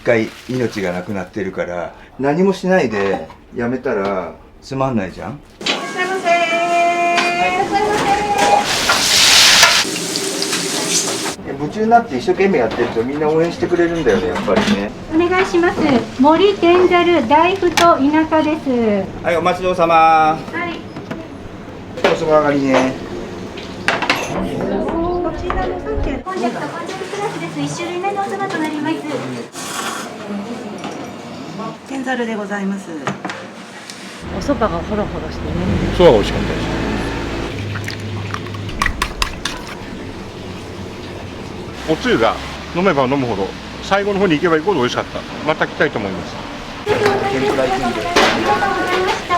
回命がなくなってるから、何もしないでやめたらつまんないじゃん。いらっしゃいませー。いらっしゃいませ夢中になって一生懸命やってるとみんな応援してくれるんだよね、やっぱりね。ー。お願いします。森天ざる大福と田舎です。はい、お待ちどうさま。はい。おそば上がりね。こちらの3件。こんにゃくとこんにゃくプラスです。1種類目のおそばとなります。天ざるでございます。お蕎麦がホロホロしてね。そばが美味しかったです。おつゆが飲めば飲むほど、最後の方に行けば行くほど美味しかった。また来たいと思います。天ぷら行くんで。ありがとうございました。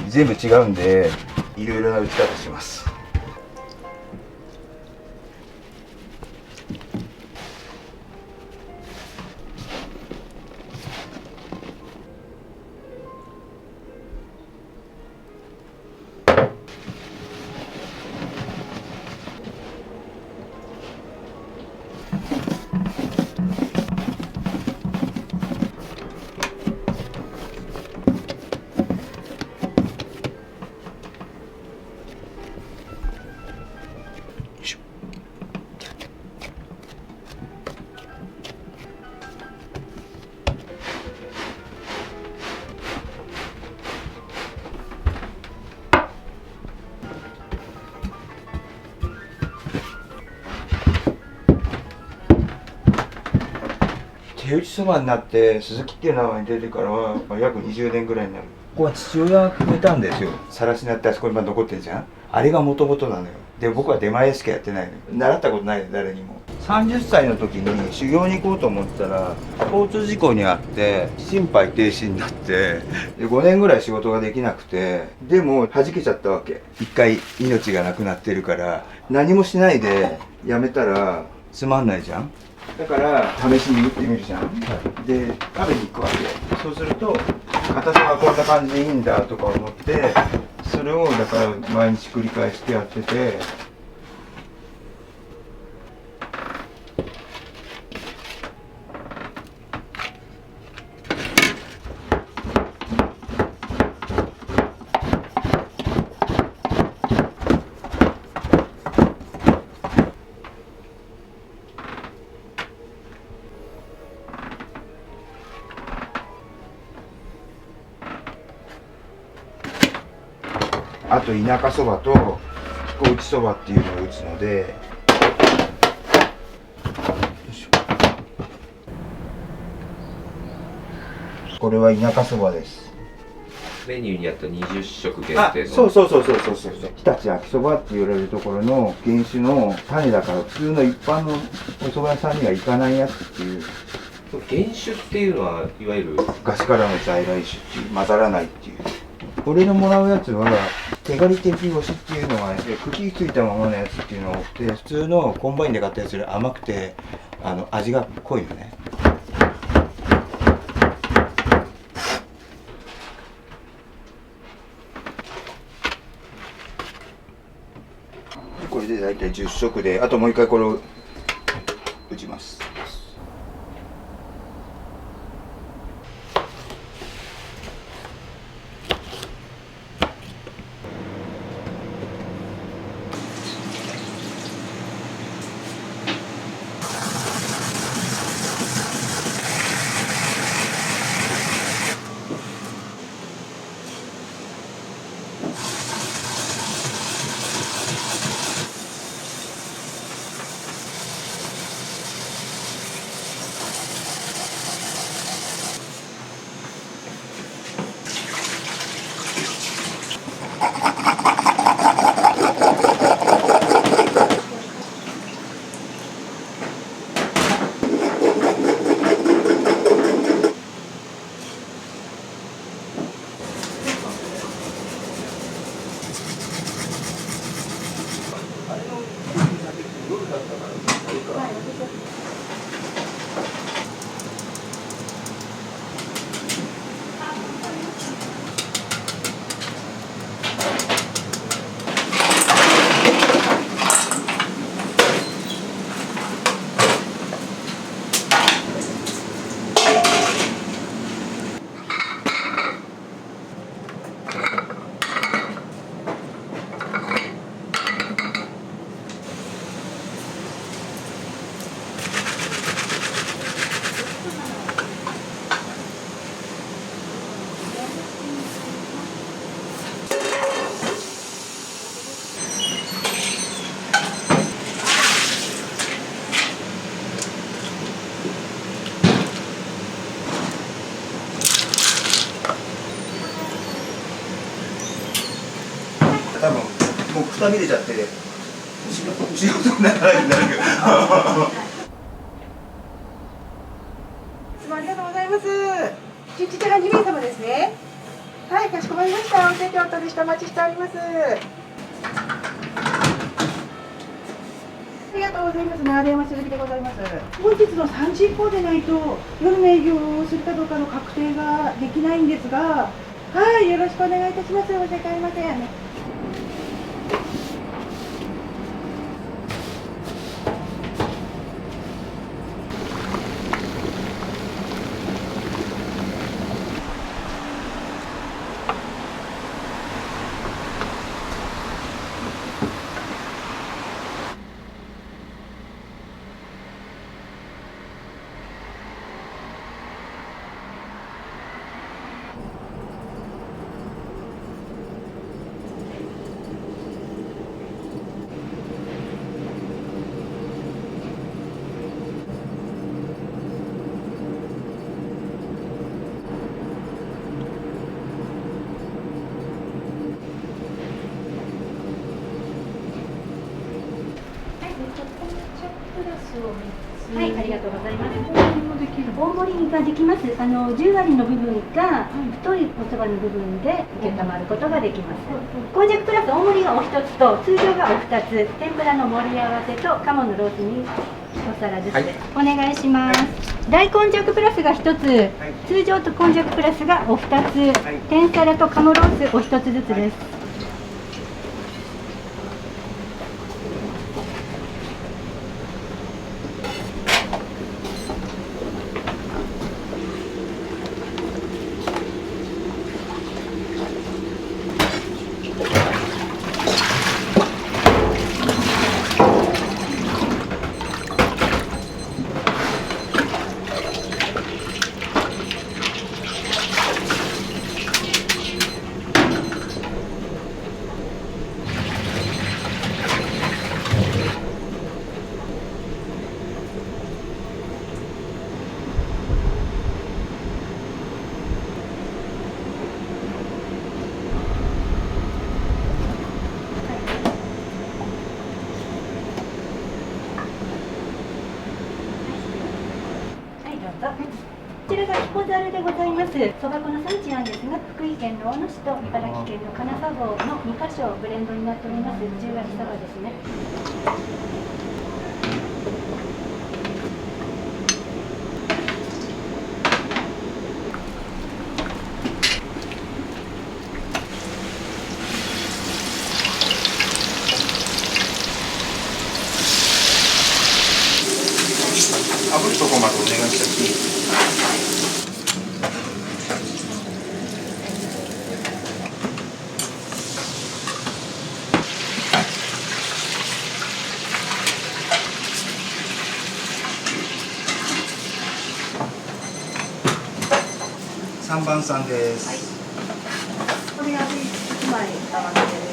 全部違うんで、いろいろな打ち方します。手打ちそばになって鈴木っていう名前に出てからは約20年ぐらいになる。ここは父親がくれたんですよ。さらしになってあそこに残ってるじゃん。あれがもともとなのよ。で僕は出前しかやってないの。習ったことないの誰にも。30歳の時に修行に行こうと思ったら交通事故に遭って心肺停止になって、で5年ぐらい仕事ができなくて、でも弾けちゃったわけ。一回命がなくなってるから何もしないでやめたらつまんないじゃん。だから試しに打ってみるじゃん、で食べに行くわけ。そうすると硬さがこんな感じでいいんだとか思って、それをだから毎日繰り返してやってて、あと田舎そばと彦打ちそばっていうのを打つので、よいしょ、これは田舎そばです。メニューにあった20食限あ、定の。そうそうそうそうそうそう。日立焼きそばって言われるところの原種の種だから、普通の一般のお蕎麦屋さんには行かないやつっていう。原種っていうのはいわゆる昔からの在来種っていう、混ざらないっていう。俺のもらうやつは手刈り天日干しっていうのが、茎ついたままのやつっていうのが多くて、普通のコンバインで買ったやつより甘くて味が濃いのね。これで大体10食で、あともう一回これを打ちます。多分もうくたびれちゃって後ろとならになるけどいつもありがとうございます。ちちちが2名様ですね。はい、かしこまりました。お席お取りしてお待ちしております。ありがとうございます。丸山鈴木でございます。本日の3時以降でないと夜の営業をするかどうかの確定ができないんですが、はい、よろしくお願いいたします。申し訳ありません。はい、ありがとうございます。大盛りができます。10割の部分が太いおそばの部分で受けたまることができます。こんにゃくプラス大盛りがお一つと通常がお二つ、天ぷらの盛り合わせと鴨のロースに一皿ずつで、お願いします。大根弱プラスが一つ、通常と根弱プラスがお二つ、天皿と鴨ロースお一つずつです。こちらが彦猿でございます。そば粉の産地なんですが、福井県の大野市と茨城県の金沢郷の2カ所ブレンドになっております10割そばですね。炙るとこまでお願いしていい？3番さんです。これ1枚合わせて。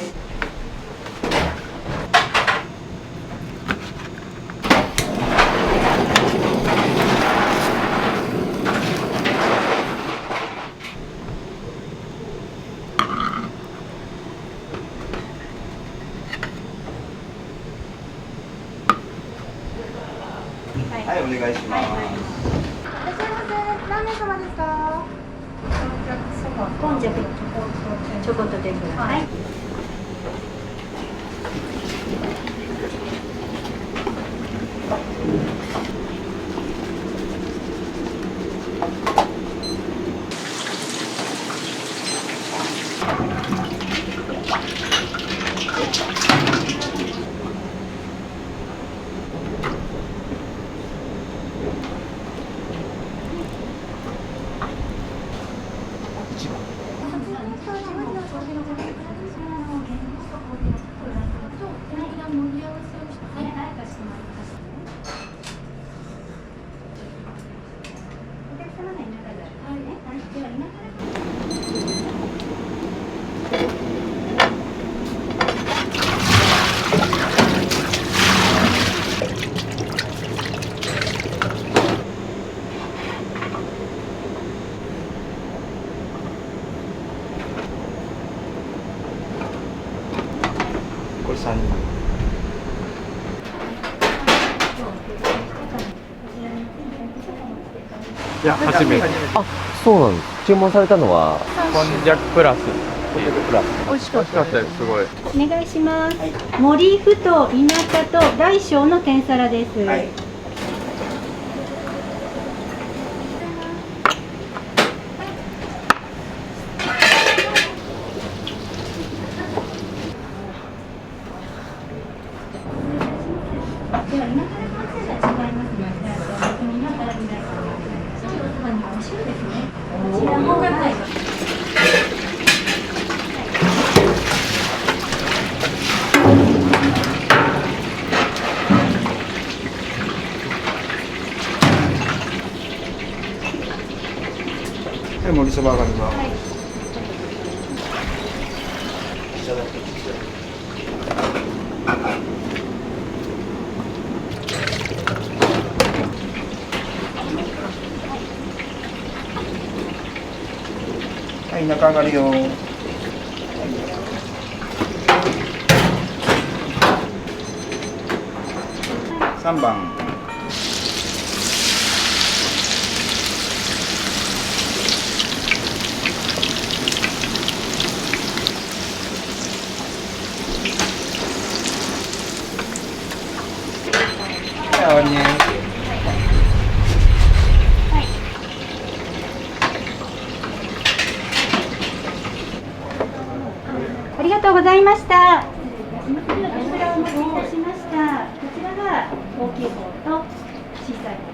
はい、お願いします。いらっしゃいませ。何名様ですか？根弱ちょこっと天ぷら。はい。これ3人。いや、初めて。あ、そうなんです。注文されたのはこんにゃくプラス。プラス。美味しかったです。すごい。お願いします。森ふと田舎と大小の天皿です。はい。では今から完成が違いますので、今から見ないと思います。おそばにお塩ですね。こちらも、はい。で、盛りそば上がります。はい。はい、中上がりよ。3番。はい、終わりね。ありがとうございました。天ぷらをお持ちいたしました。こちらが大きい方と小さい方。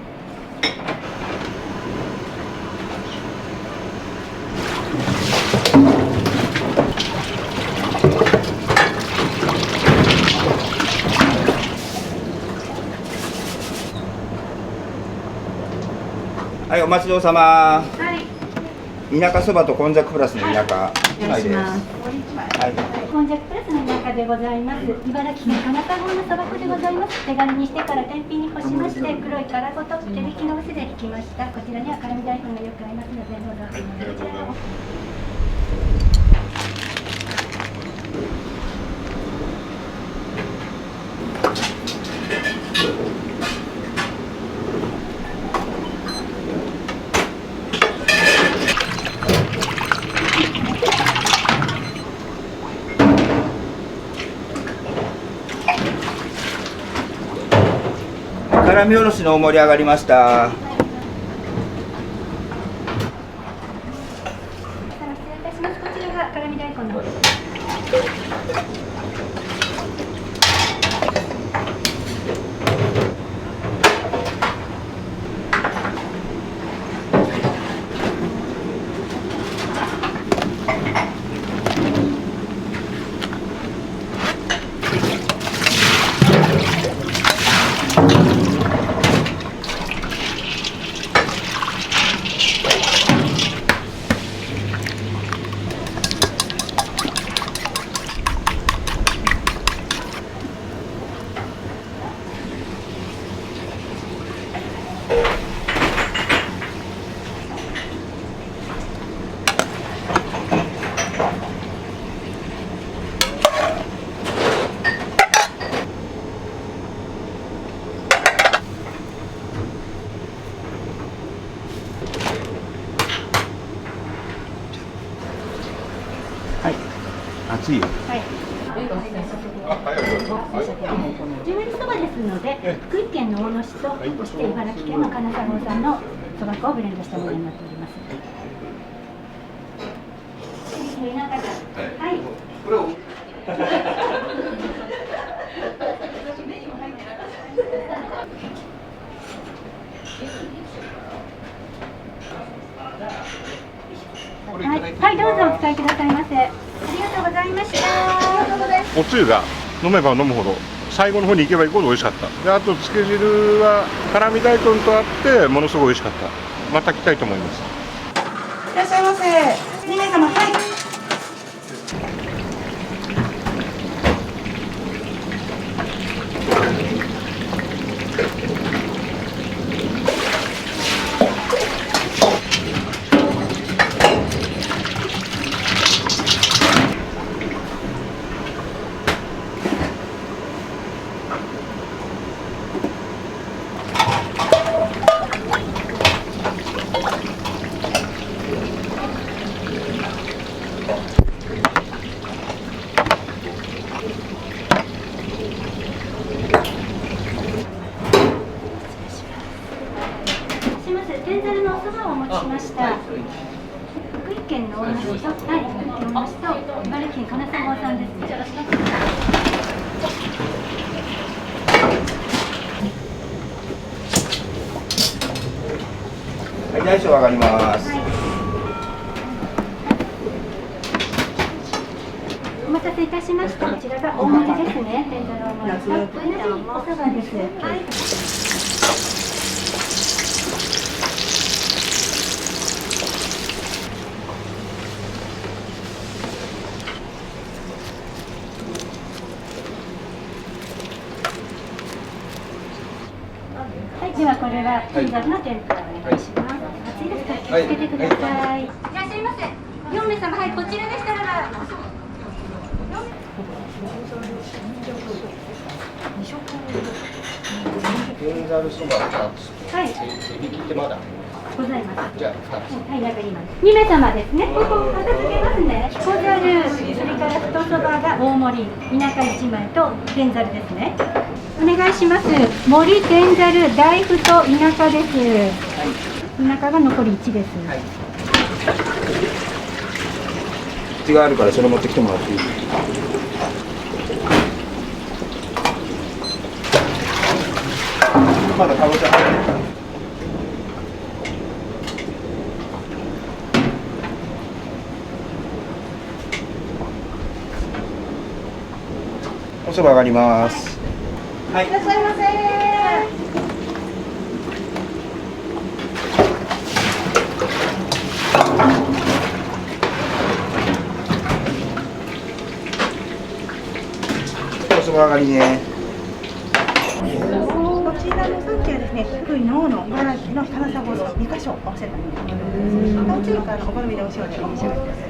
はい、お待ちどうさま。はい。田舎そばとこんじゃくプラスの田舎。お願いします。はい。こんじゃくプラスの中でございます。茨城県金田郷のそば粉でございます。手軽にしてから天日に干しまして、黒い殻ごと手引きの薄で引きました。こちらには辛味大根がよく合いますので、どうぞ。ありがとうございます。辛みおろしの大盛り上がりました。失礼いたします。こちらが辛味大根の方です。熱いよ。はい。十割そばですので、福井県の大野市と、そして茨城県の金沢郷産のそば粉をブレンドしたものになっております。はい。はい、どうぞお使いくださいませ。ありがとうございました。おつゆが飲めば飲むほど最後の方に行けば行くほど美味しかった。であとつけ汁は辛味大根とあってものすごい美味しかった。また来たいと思います。いらっしゃいませ。2名様、はい。天ざるのおそばをお持ちしました。福井県の大野市と、はい、福井県大野市と茨城県金沢郷産ですね。はい、大小上がります。はい。お待たせいたしました。こちらが大盛りですね。天ざる大盛りと同じおそばです。はい。はい、ではこれは天ざるの天ぷらお願いします。熱いですから気をつけてください。いらっしゃいませ。4名様、はい、こちらでしたらば。天ざるそば2つ。はい。手引きってまだ。ございます。じゃあ2つ。はい、わかります。2名様ですね。ここ片付けますね。小ざる、それから太そばが大盛り、田舎1枚と天ざるですね。お願いします。森天ざる大福と田舎です。田舎が残り1です。口があるからそれ持ってきてもらっていい？まだかぼちゃ入ってるから。おそば上がります。はい。いらっしゃいませ。おそば上がりね。こちらの産地はですね、福井の大野、茨城の金沢放送2カ所おっしゃったんです。お中華のお好みでお塩でお召し上がりください。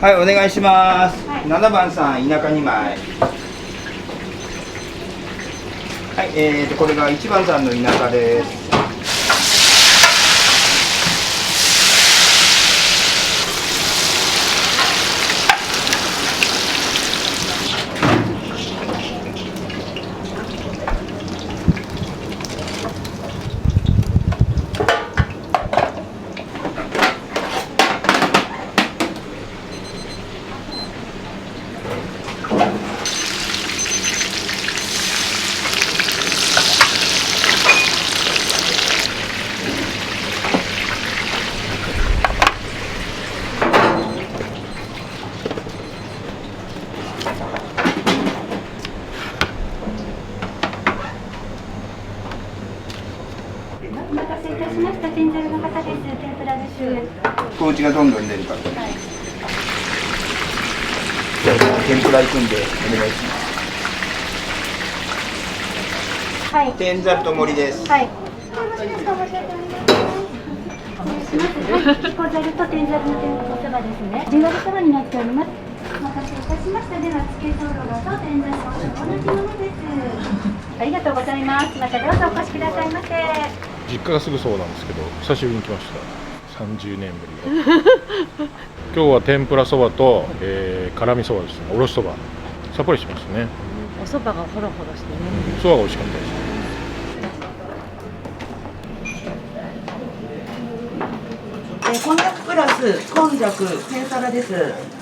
はい、お願いします。7番さん、田舎2枚。はい、これが1番さんの田舎です。お待たせいたしました。天ざるの方です。天ぷらです。小内がどんどん出るから。じゃあ天ぷら行くんでお願いします。はい。天ざると森です。はい。よろしいですか。申し訳ありません。お願いします。はい。彦ざると天ざるの天おそばですね。10割そばになっております。お待たせいたしました。ではつけとろろと天ざると同じものです。ありがとうございます。またどうぞお越しくださいませ。実家がすぐそうなんですけど、久しぶりに来ました。30年ぶりの今日は天ぷらそばと、辛味そばですね。おろしそばさっぱりしますね。お蕎麦がホロホロしてね。そばが美味しかったです。こんにゃくプラスこんじゃく天皿です。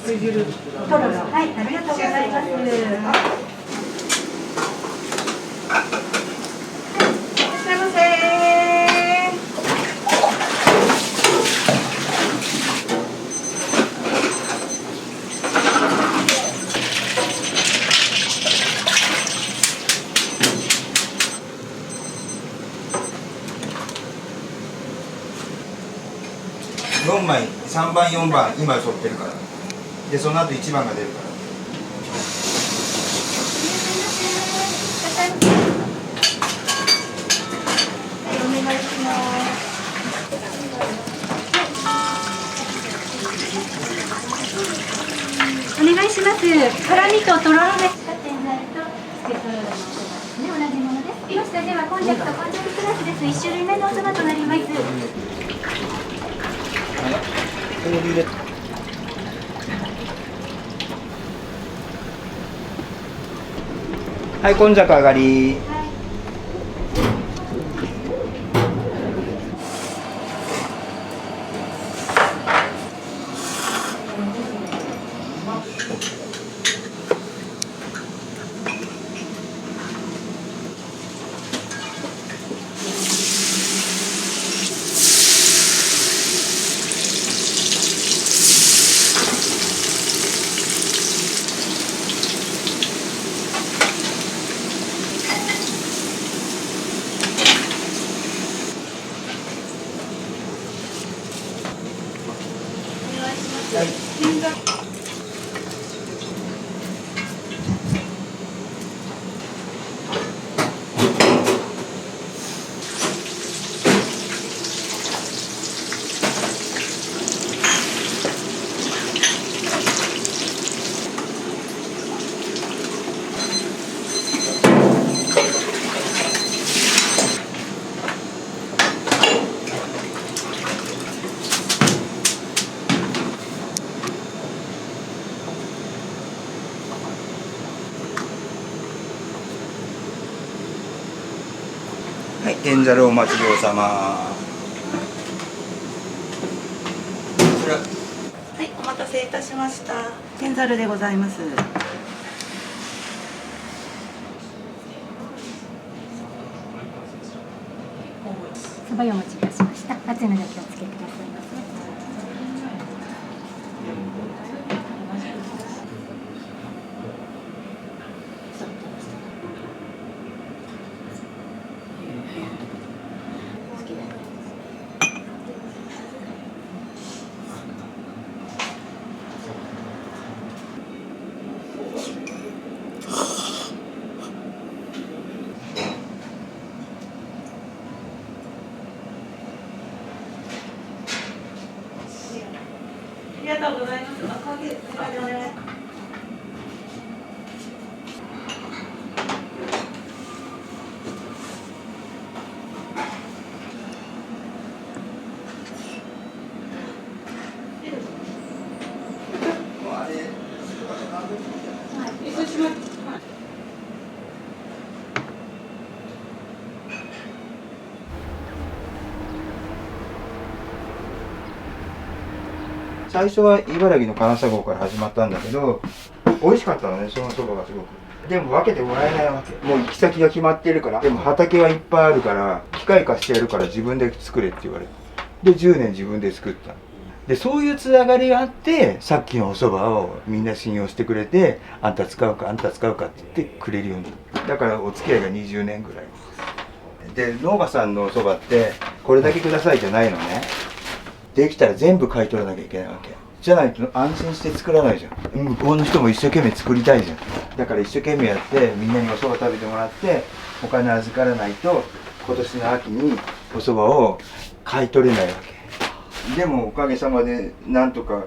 つゆるとろろ。はい。ありがとうございます。いらっしゃいませ。4枚、3番、4番、今沿ってるから。で、その後1番が出るから。お願いします。お願いします。辛味ととろろです。天ざるとつけとろろのおそばですね。同じものです。来ました。ではこんにゃくとこんにゃくプラスです。1種類目のおそばとなります。はい、こんじゃく上がり。はい、天ざるお待ちどうさま。はい、お待たせいたしました。天ざるでございます。そば湯お持ちいたしました。熱いのでお気をつけくださいませ。ありがとうございます。おかげでお願いします。最初は茨城の金砂郷から始まったんだけど、美味しかったのね、そのそばがすごく。でも分けてもらえないわけ。もう行き先が決まってるから。でも畑はいっぱいあるから、機械化してやるから自分で作れって言われて。で、10年自分で作った。で、そういうつながりがあって、さっきのお蕎麦をみんな信用してくれて、あんた使うか、あんた使うかって言ってくれるように。だからお付き合いが20年ぐらい。で、農家さんのお蕎麦って、これだけくださいじゃないのね。できたら全部買い取らなきゃいけないわけ。じゃないと安心して作らないじゃん。向こうの人も一生懸命作りたいじゃん。だから一生懸命やってみんなにお蕎麦食べてもらってお金預からないと今年の秋にお蕎麦を買い取れないわけ。でもおかげさまでなんとか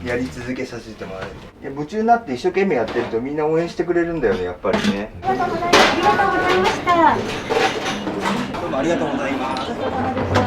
やり続けさせてもらえる。夢中になって一生懸命やってるとみんな応援してくれるんだよね、やっぱりね。ありがとうございました。どうもありがとうございます。